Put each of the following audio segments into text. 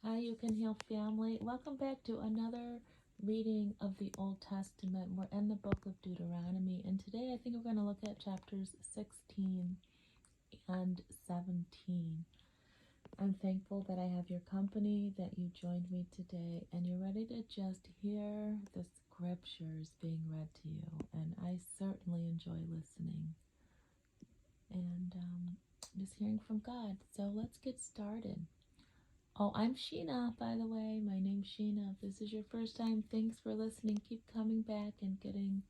Hi, You Can Heal family. Welcome back to another reading of the Old Testament. We're in the book of Deuteronomy, and today I think we're going to look at chapters 16 and 17. I'm thankful that I have your company, that you joined me today, and you're ready to just hear the scriptures being read to you. And I certainly enjoy listening and just hearing from God. So let's get started. Oh, I'm Sheena, by the way. My name's Sheena. If this is your first time, thanks for listening. Keep coming back and getting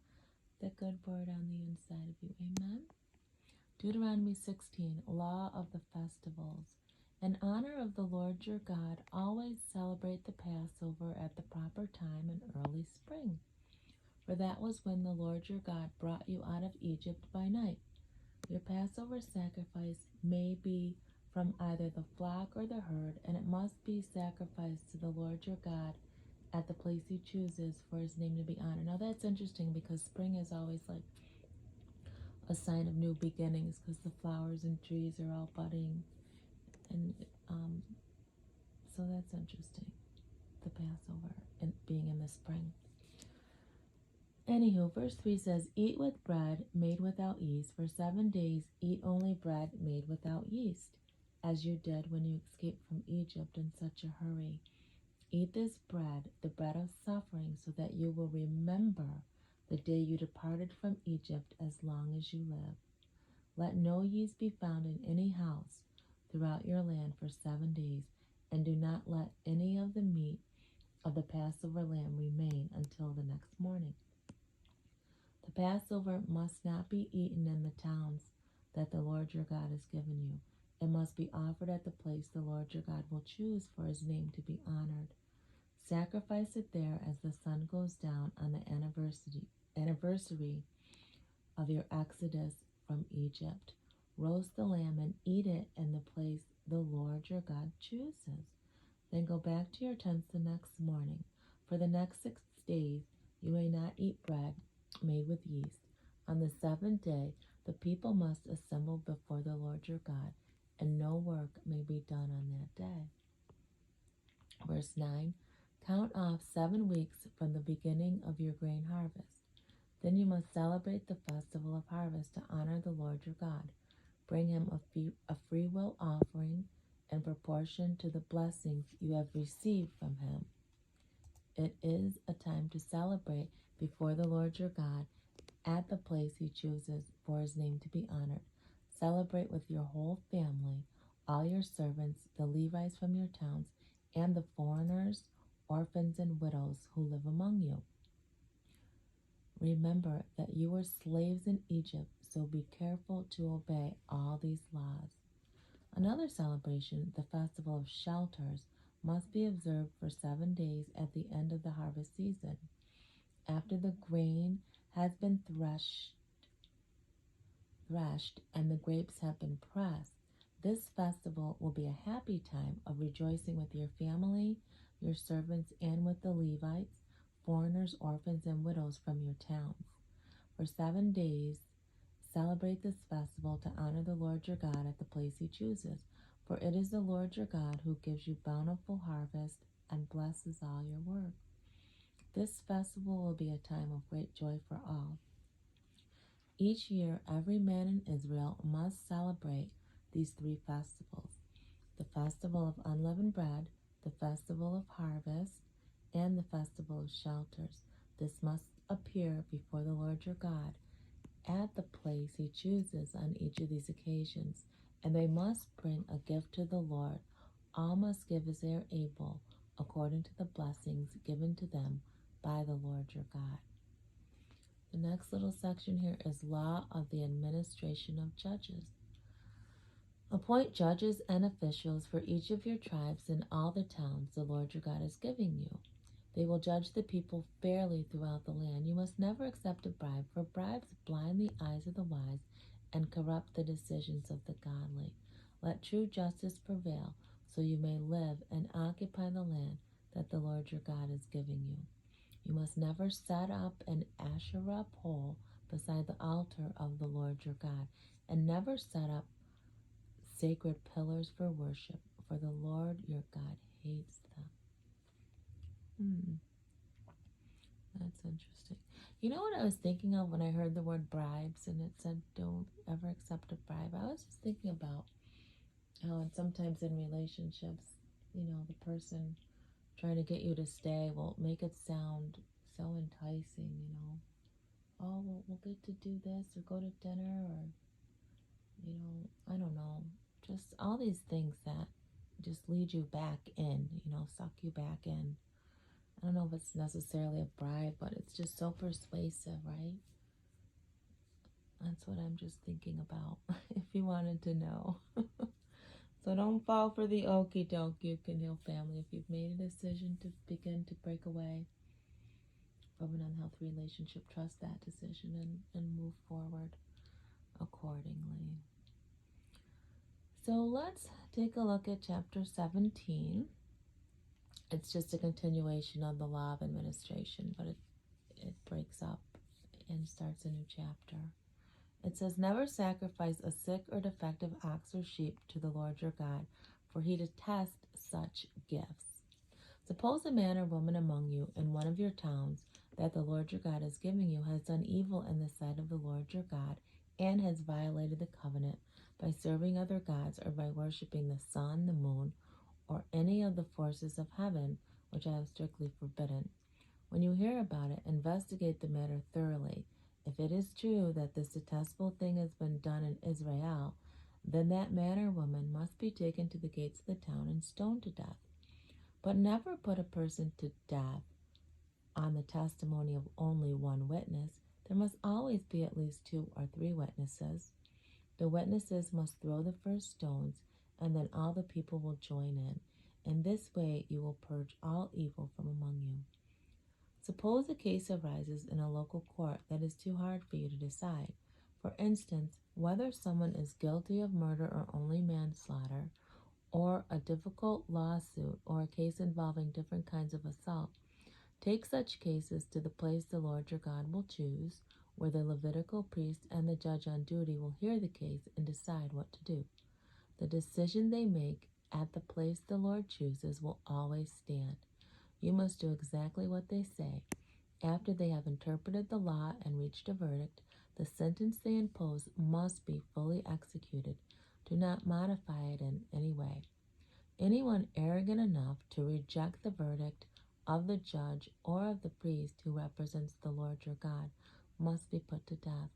the good word on the inside of you. Amen. Deuteronomy 16, Law of the Festivals. In honor of the Lord your God, always celebrate the Passover at the proper time in early spring. For that was when the Lord your God brought you out of Egypt by night. Your Passover sacrifice may be from either the flock or the herd, and it must be sacrificed to the Lord your God at the place he chooses for his name to be honored. Now that's interesting because spring is always like a sign of new beginnings because the flowers and trees are all budding. And so that's interesting, the Passover and being in the spring. Anywho, verse 3 says, Eat with bread made without yeast. For 7 days, eat only bread made without yeast, as you did when you escaped from Egypt in such a hurry. Eat this bread, the bread of suffering, so that you will remember the day you departed from Egypt as long as you live. Let no yeast be found in any house throughout your land for 7 days, and do not let any of the meat of the Passover lamb remain until the next morning. The Passover must not be eaten in the towns that the Lord your God has given you. It must be offered at the place the Lord your God will choose for his name to be honored. Sacrifice it there as the sun goes down on the anniversary of your exodus from Egypt. Roast the lamb and eat it in the place the Lord your God chooses. Then go back to your tents the next morning. For the next 6 days you may not eat bread made with yeast. On the 7th day the people must assemble before the Lord your God, and no work may be done on that day. Verse 9, count off 7 weeks from the beginning of your grain harvest. Then you must celebrate the festival of harvest to honor the Lord your God. Bring him a free will offering in proportion to the blessings you have received from him. It is a time to celebrate before the Lord your God at the place he chooses for his name to be honored. Celebrate with your whole family, all your servants, the Levites from your towns, and the foreigners, orphans, and widows who live among you. Remember that you were slaves in Egypt, so be careful to obey all these laws. Another celebration, the Festival of Shelters, must be observed for 7 days at the end of the harvest season. After the grain has been threshed and the grapes have been pressed, this festival will be a happy time of rejoicing with your family, your servants, and with the Levites, foreigners, orphans, and widows from your towns. For 7 days, celebrate this festival to honor the Lord your God at the place he chooses, for it is the Lord your God who gives you bountiful harvest and blesses all your work. This festival will be a time of great joy for all. Each year, every man in Israel must celebrate these 3 festivals: the festival of unleavened bread, the festival of harvest, and the festival of shelters. This must appear before the Lord your God at the place he chooses on each of these occasions, and they must bring a gift to the Lord. All must give as they are able, according to the blessings given to them by the Lord your God. The next little section here is Law of the Administration of Judges. Appoint judges and officials for each of your tribes in all the towns the Lord your God is giving you. They will judge the people fairly throughout the land. You must never accept a bribe, for bribes blind the eyes of the wise and corrupt the decisions of the godly. Let true justice prevail, so you may live and occupy the land that the Lord your God is giving you. You must never set up an Asherah pole beside the altar of the Lord your God, and never set up sacred pillars for worship, for the Lord your God hates interesting. You know what I was thinking of when I heard the word bribes and it said don't ever accept a bribe? I was just thinking about how sometimes in relationships, the person trying to get you to stay will make it sound so enticing. Oh, well, we'll get to do this or go to dinner or, I don't know. Just all these things that just lead you back in, suck you back in. I don't know if it's necessarily a bribe, but it's just so persuasive, right? That's what I'm just thinking about, if you wanted to know. So don't fall for the okie doke, You Can Heal family. If you've made a decision to begin to break away from an unhealthy relationship, trust that decision and move forward accordingly. So let's take a look at chapter 17. It's just a continuation of the law of administration, but it breaks up and starts a new chapter. It says, never sacrifice a sick or defective ox or sheep to the Lord your God, for he detests such gifts. Suppose a man or woman among you in one of your towns that the Lord your God is giving you has done evil in the sight of the Lord your God and has violated the covenant by serving other gods or by worshiping the sun, the moon, or any of the forces of heaven, which I have strictly forbidden. When you hear about it, investigate the matter thoroughly. If it is true that this detestable thing has been done in Israel, then that man or woman must be taken to the gates of the town and stoned to death. But never put a person to death on the testimony of only one witness. There must always be at least 2 or 3 witnesses. The witnesses must throw the first stones, and then all the people will join in. In this way you will purge all evil from among you. Suppose a case arises in a local court that is too hard for you to decide. For instance, whether someone is guilty of murder or only manslaughter, or a difficult lawsuit, or a case involving different kinds of assault. Take such cases to the place the Lord your God will choose, where the Levitical priest and the judge on duty will hear the case and decide what to do. The decision they make at the place the Lord chooses will always stand. You must do exactly what they say. After they have interpreted the law and reached a verdict, the sentence they impose must be fully executed. Do not modify it in any way. Anyone arrogant enough to reject the verdict of the judge or of the priest who represents the Lord your God must be put to death.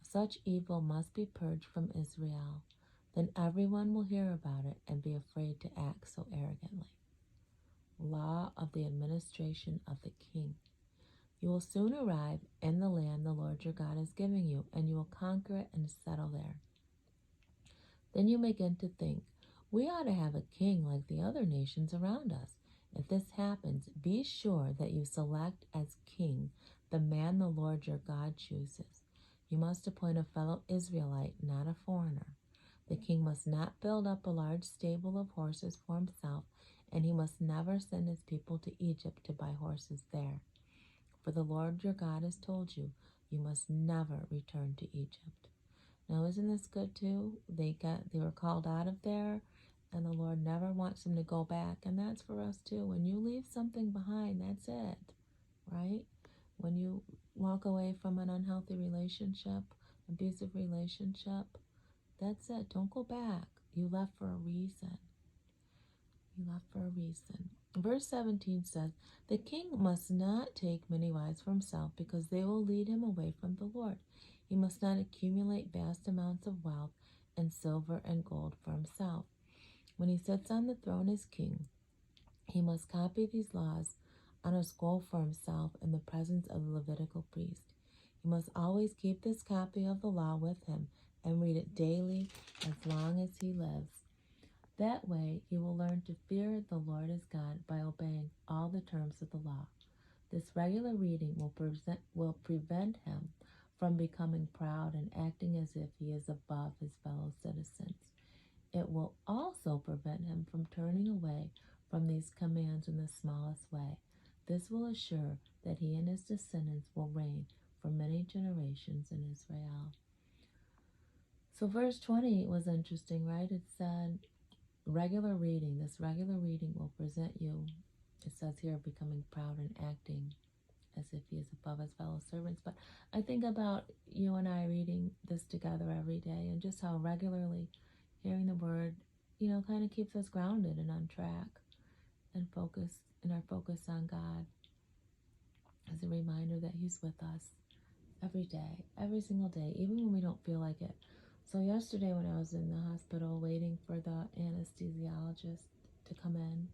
Such evil must be purged from Israel. Then everyone will hear about it and be afraid to act so arrogantly. Law of the administration of the king. You will soon arrive in the land the Lord your God is giving you, and you will conquer it and settle there. Then you begin to think, we ought to have a king like the other nations around us. If this happens, be sure that you select as king the man the Lord your God chooses. You must appoint a fellow Israelite, not a foreigner. The king must not build up a large stable of horses for himself, and he must never send his people to Egypt to buy horses there. For the Lord your God has told you, you must never return to Egypt. Now, isn't this good too? They were called out of there, and the Lord never wants them to go back. And that's for us too. When you leave something behind, that's it, right? When you walk away from an unhealthy relationship, abusive relationship, that's it. Don't go back. You left for a reason. You left for a reason. Verse 17 says, the king must not take many wives for himself, because they will lead him away from the Lord. He must not accumulate vast amounts of wealth and silver and gold for himself. When he sits on the throne as king, he must copy these laws on a scroll for himself in the presence of the Levitical priest. He must always keep this copy of the law with him and read it daily as long as he lives. That way he will learn to fear the Lord his God by obeying all the terms of the law. This regular reading will prevent him from becoming proud and acting as if he is above his fellow citizens. It will also prevent him from turning away from these commands in the smallest way. This will assure that he and his descendants will reign for many generations in Israel. So verse 20 was interesting, right? It said, regular reading. This regular reading will present you, it says here, becoming proud and acting as if he is above his fellow servants. But I think about you and I reading this together every day, and just how regularly hearing the word, kind of keeps us grounded and on track and focused in our focus on God, as a reminder that he's with us every day, every single day, even when we don't feel like it. So yesterday when I was in the hospital waiting for the anesthesiologist to come in,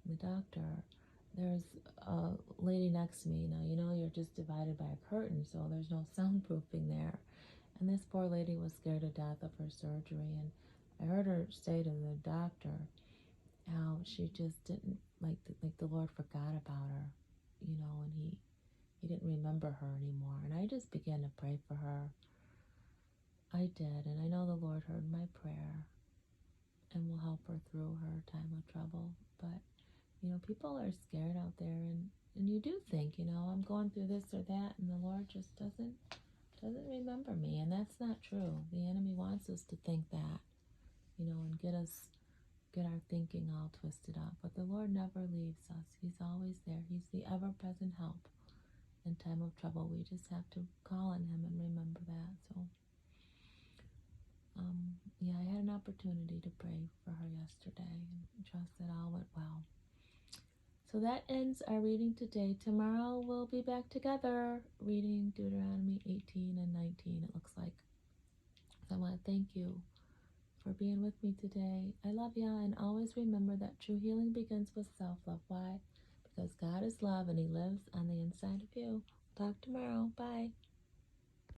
the doctor, there's a lady next to me. Now, you're just divided by a curtain, so there's no soundproofing there. And this poor lady was scared to death of her surgery. And I heard her say to the doctor how she just didn't, like the Lord forgot about her, and he didn't remember her anymore. And I just began to pray for her. I did, and I know the Lord heard my prayer and will help her through her time of trouble. But people are scared out there, and you do think, I'm going through this or that, and the Lord just doesn't remember me, and that's not true. The enemy wants us to think that, and get our thinking all twisted up. But the Lord never leaves us. He's always there. He's the ever-present help in time of trouble. We just have to call on him and remember that. So, yeah, I had an opportunity to pray for her yesterday and trust that all went well. So that ends our reading today. Tomorrow we'll be back together reading Deuteronomy 18 and 19, it looks like. So I want to thank you for being with me today. I love ya, and always remember that true healing begins with self-love. Why? Because God is love and he lives on the inside of you. Talk tomorrow. Bye.